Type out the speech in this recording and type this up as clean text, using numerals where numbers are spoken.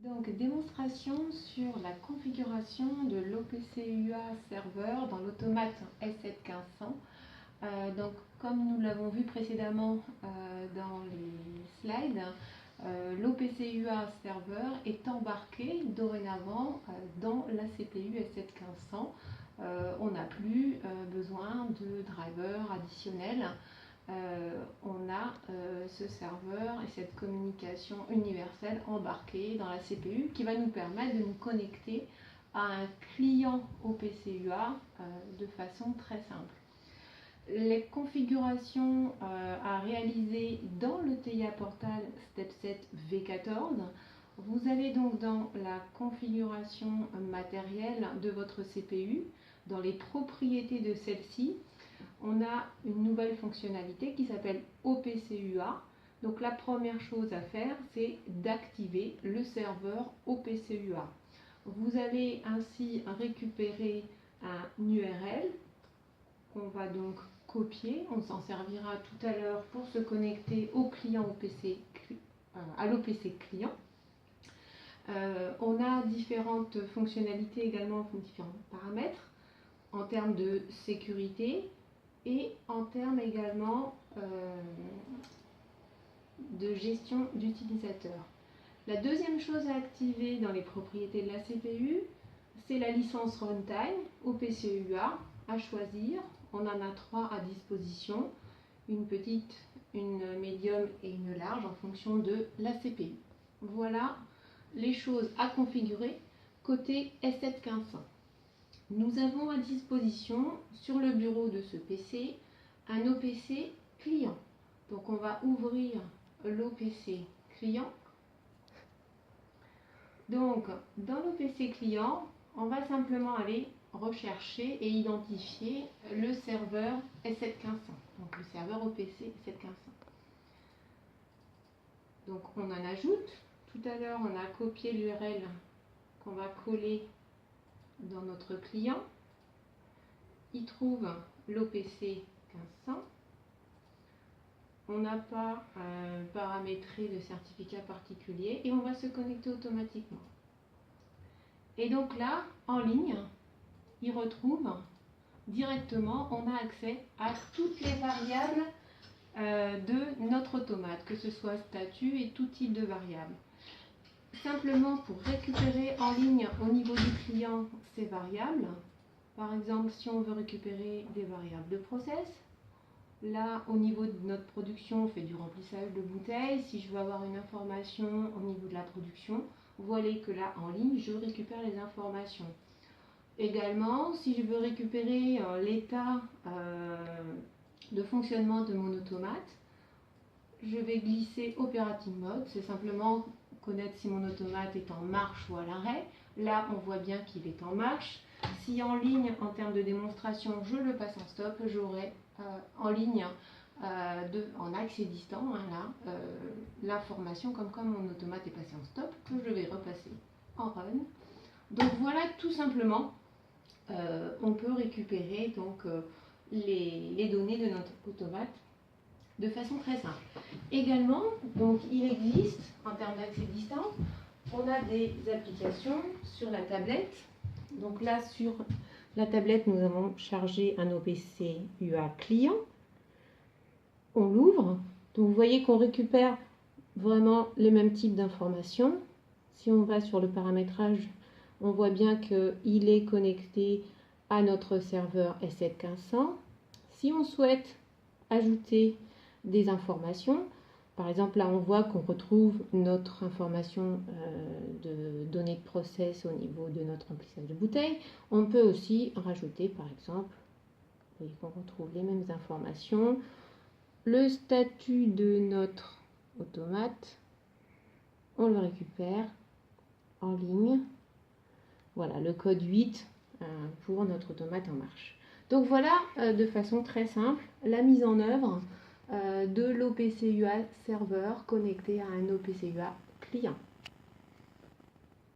Donc, démonstration sur la configuration de l'OPC-UA serveur dans l'automate S7-1500. Donc, comme nous l'avons vu précédemment dans les slides, l'OPC-UA serveur est embarqué dorénavant dans la CPU S7-1500. On n'a plus besoin de drivers additionnels. On a ce serveur et cette communication universelle embarquée dans la CPU qui va nous permettre de nous connecter à un client OPC-UA de façon très simple. Les configurations à réaliser dans le TIA Portal StepSet V14, vous allez donc dans la configuration matérielle de votre CPU, dans les propriétés de celle-ci, on a une nouvelle fonctionnalité qui s'appelle OPC-UA. Donc la première chose à faire, c'est d'activer le serveur OPC-UA. Vous allez ainsi récupérer un URL qu'on va donc copier. On s'en servira tout à l'heure pour se connecter au client OPC, à l'OPC client. On a différentes fonctionnalités également, différents paramètres en termes de sécurité et en termes également de gestion d'utilisateurs. La deuxième chose à activer dans les propriétés de la CPU, c'est la licence Runtime OPC-UA à choisir. On en a 3 à disposition, une petite, une médium et une large en fonction de la CPU. Voilà les choses à configurer côté S7-1500. Nous avons à disposition sur le bureau de ce PC un OPC client. Donc on va ouvrir l'OPC client. Donc dans l'OPC client, on va simplement aller rechercher et identifier le serveur S7-1500, donc le serveur OPC S7-1500. Donc on en ajoute. Tout à l'heure, on a copié l'URL qu'on va coller dans notre client. Il trouve l'OPC 1500. On n'a pas paramétré de certificat particulier et on va se connecter automatiquement. Et donc là, en ligne, il retrouve directement, on a accès à toutes les variables de notre automate, que ce soit statut et tout type de variables. Simplement pour récupérer en ligne au niveau du client ces variables, par exemple si on veut récupérer des variables de process, là au niveau de notre production on fait du remplissage de bouteilles. Si je veux avoir une information au niveau de la production, vous voyez que là en ligne je récupère les informations. Également si je veux récupérer l'état de fonctionnement de mon automate, je vais glisser Operating Mode, c'est simplement connaître si mon automate est en marche ou à l'arrêt. Là, on voit bien qu'il est en marche. Si en ligne, en termes de démonstration, je le passe en stop, j'aurai en ligne, en accès distant, là, l'information comme quoi mon automate est passé en stop, que je vais repasser en run. Donc voilà, tout simplement, on peut récupérer donc, les données de notre automate de façon très simple. Également, donc, il existe, en termes d'accès distant, on a des applications sur la tablette. Donc là, sur la tablette, nous avons chargé un OPC UA client. On l'ouvre. Donc vous voyez qu'on récupère vraiment les mêmes types d'informations. Si on va sur le paramétrage, on voit bien qu'il est connecté à notre serveur S7-1500. Si on souhaite ajouter des informations, par exemple là on voit qu'on retrouve notre information de données de process au niveau de notre remplissage de bouteilles. On peut aussi rajouter par exemple, vous voyez qu'on retrouve les mêmes informations, le statut de notre automate, on le récupère en ligne. Voilà le code 8 pour notre automate en marche. Donc voilà de façon très simple la mise en œuvre de l'OPC-UA serveur connecté à un OPC-UA client.